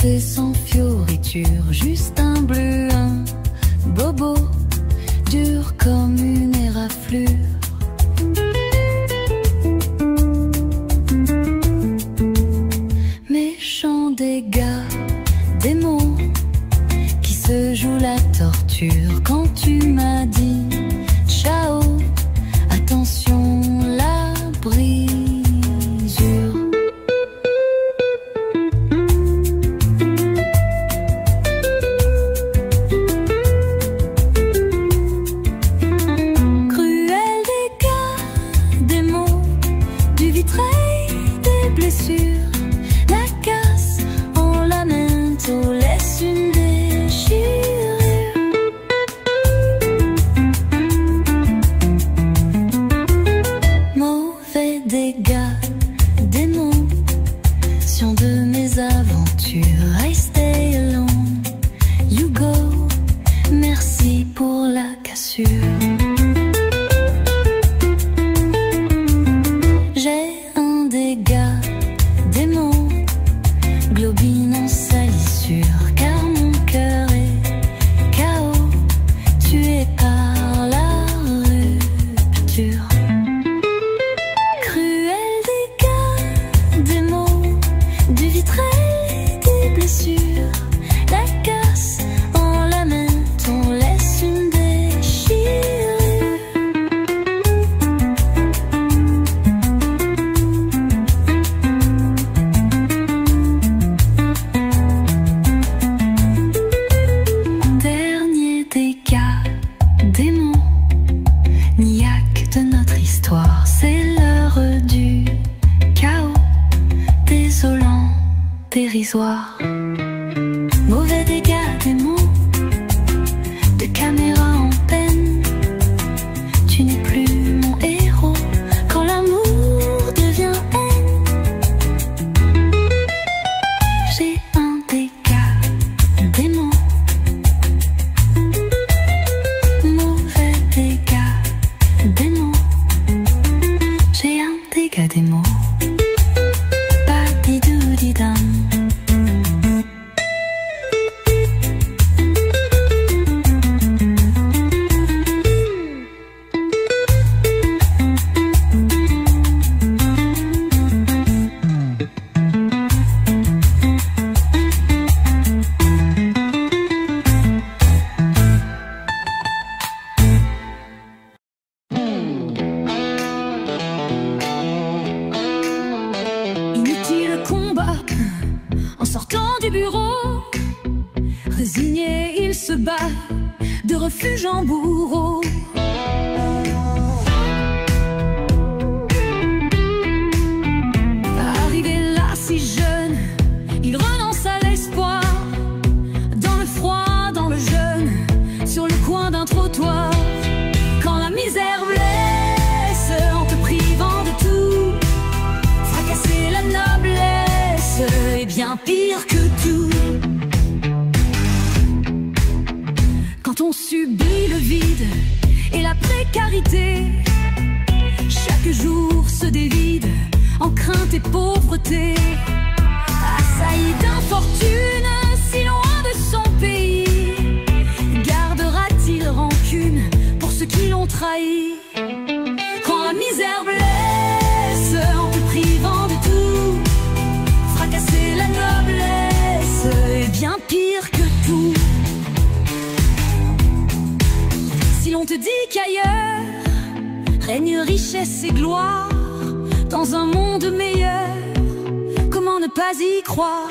Rester sans fioriture, juste un bleu, un bobo, dur comme une éraflure. Méchants dégâts, démons qui se jouent la torture. Quand tu m'as dit ciao, attention la brisure. Cruel dégât, des mots, du vitrail, des blessures. La casse en lamento laisse une déchirure. Mauvais dégâts, démontion de mes aventures. I stay alone, you go. Merci pour la cassure. J'ai un dégât, démon, globine en salissure, car mon cœur est chaos, tué par la rupture. Cruel dégât, des mots, du vitrail, des blessures. La casse en lamenton laisse une déchirure. Dernier dégât, démon, niaque de notre histoire. C'est l'heure du chaos, désolant, dérisoire. Mauvais dégâts, démon, de caméra en peine. Tu n'es plus mon héros quand l'amour devient haine. J'ai un dégât, démon, mauvais dégât, démon. J'ai un dégât, démon. Ba-di-dou-di-dam. Inutile combat, en sortant du bureau, résigné il se bat, de refuge en bourreau. Arrivé là si jeune, il renonce à l'espoir, dans le froid, dans le jeûne, sur le coin d'un trottoir. Quand la misère blesse, en te privant de tout, fracasser la noblesse est bien pire que tout. Quand on subit le vide et la précarité, chaque jour se dévide en crainte et pauvreté. Assailli d'infortune, si loin de son pays, gardera-t-il rancune pour ceux qui l'ont trahi? Quand la misère blesse, en te privant de tout, fracasser la noblesse est bien pire que tout. Si l'on te dit qu'ailleurs règne richesse et gloire, dans un monde meilleur, comment ne pas y croire?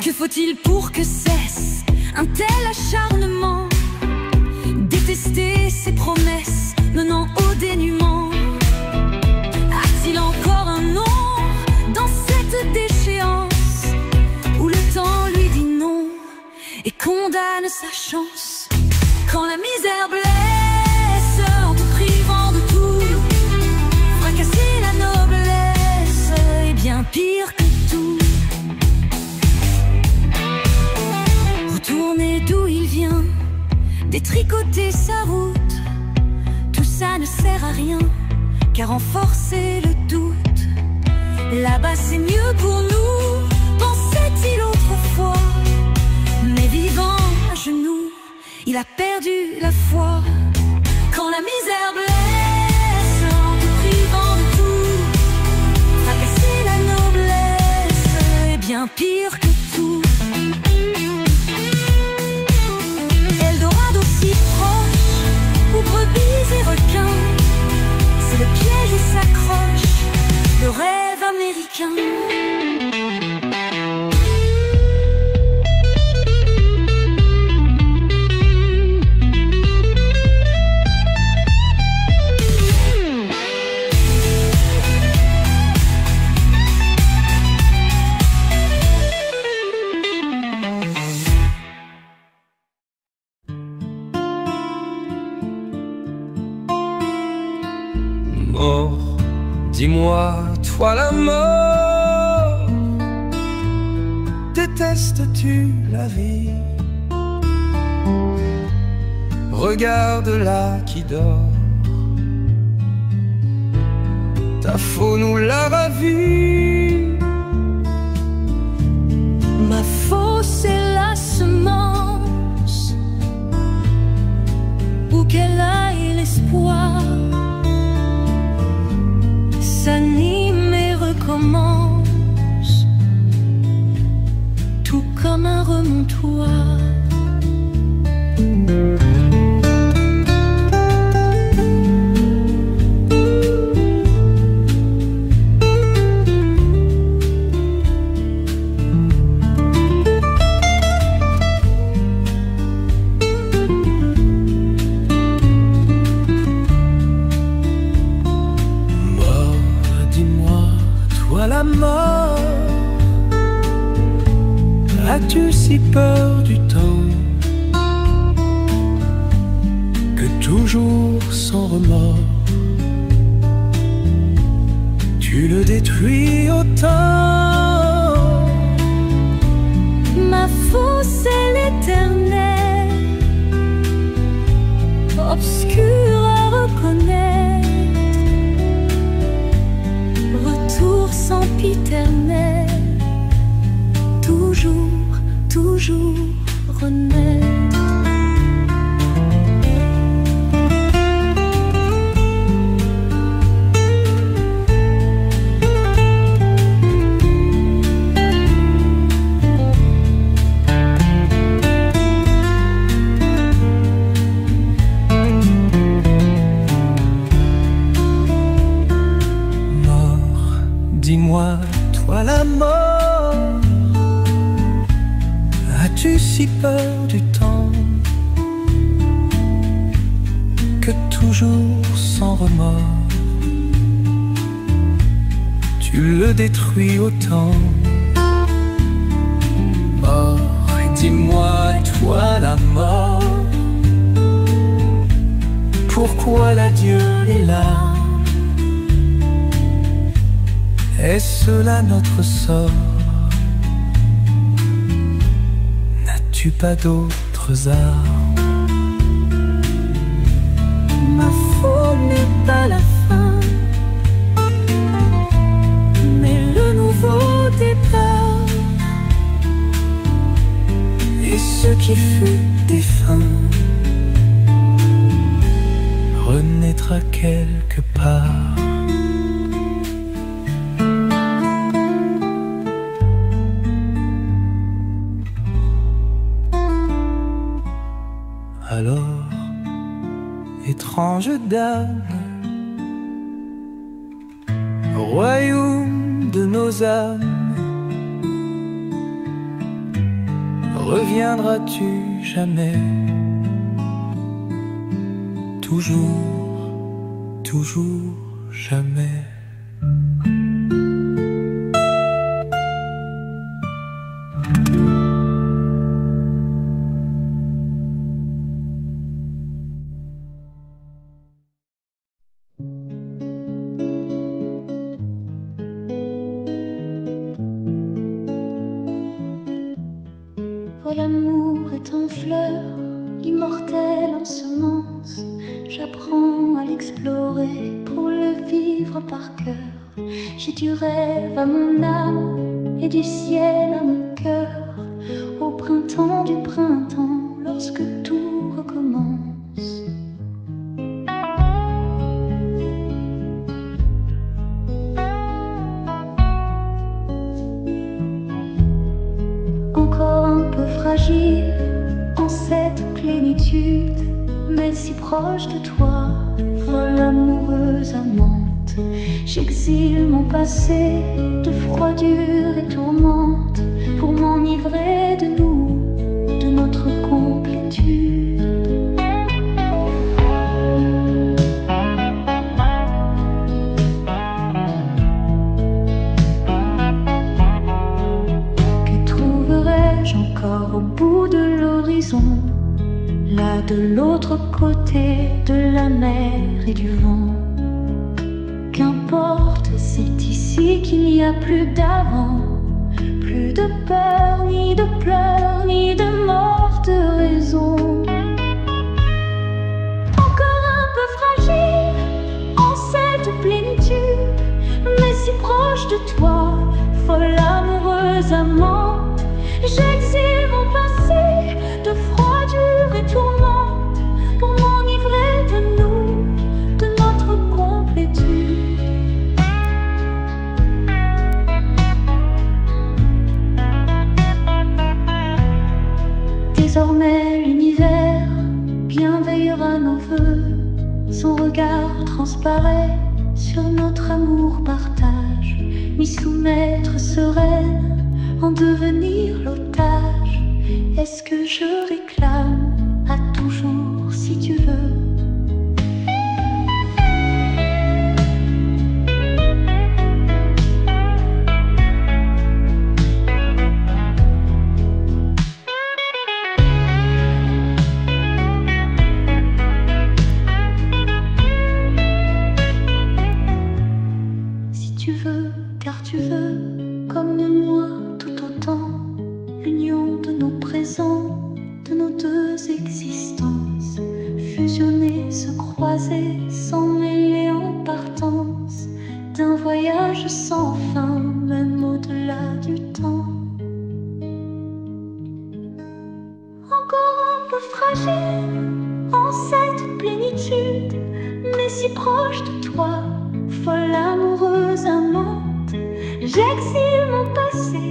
Que faut-il pour que cesse un tel acharnement? Détester ses promesses menant au dénuement. A-t-il encore un nom dans cette déchéance, où le temps lui dit non et condamne sa chance? Quand la misère blesse, en te privant de tout, fracasser la noblesse est bien pire que tout. Retourner d'où il vient, détricoter sa route. Tout ça ne sert à rien qu'à renforcer le doute. Là-bas c'est mieux pour nous, pensait-il autrefois. Mais vivant à genoux, il a perdu la foi. Quand la misère blesse, en te privant de tout, fracasser la noblesse est bien pire que tout. Eldorado si proche, où brebis et requins, c'est le piège où s'accroche le rêve américain. Mort, dis-moi, toi la mort, détestes-tu la vie? Regarde-la qui dort, ta faune nous l'a ravie. Ma fosse est la semence, où qu'elle aille l'espoir s'anime et recommence, tout comme un remontoir. La mort, as-tu si peur du temps que toujours sans remords tu le détruis autant? Ma fosse est l'éternel, obscure à reconnaître, retour sempiternel, toujours, toujours renaître. Dis-moi, toi la mort, as-tu si peur du temps que toujours sans remords tu le détruis autant? Mort, dis-moi, toi la mort, pourquoi l'adieu est là? Est-ce là notre sort? N'as-tu pas d'autres armes? Ma faune n'est pas la fin, mais le nouveau départ. Et ce qui fut défunt renaîtra quelque part. Alors, étrange dame, royaume de nos âmes, reviendras-tu jamais? Toujours, toujours jamais. L'amour est en fleurs, immortel livre par cœur. J'ai du rêve à mon âme et du ciel à mon cœur. Au printemps du printemps, lorsque tout recommence. Encore un peu fragile en cette plénitude, mais si proche de toi, folle amoureuse amante. J'exile mon passé de froidure et tourmente pour m'enivrer de nous, de notre complétude. Que trouverai-je encore au bout de l'horizon, là de l'autre côté de la mer et du vent? Qu'importe, c'est ici qu'il n'y a plus d'avant, plus de peur, ni de pleurs, ni de morte raison. Encore un peu fragile en cette plénitude, mais si proche de toi, folle amoureuse amante. J'exile mon passé de froidure et tourmente pour m'enivrer de nous, de notre complétude. Désormais l'univers bienveillera nos vœux, son regard transparaît sur notre amour partage, m'y soumettre sereine, en devenir l'otage. Est-ce que je réclame à toujours si tu veux? Tu veux, car tu veux, comme moi tout autant, l'union de nos présents, de nos deux existences, fusionner, se croiser, s'en mêler en partance, d'un voyage sans fin, même au-delà du temps. Encore un peu fragile en cette plénitude, mais si proche de toi, folle amoureuse amante. J'exile mon passé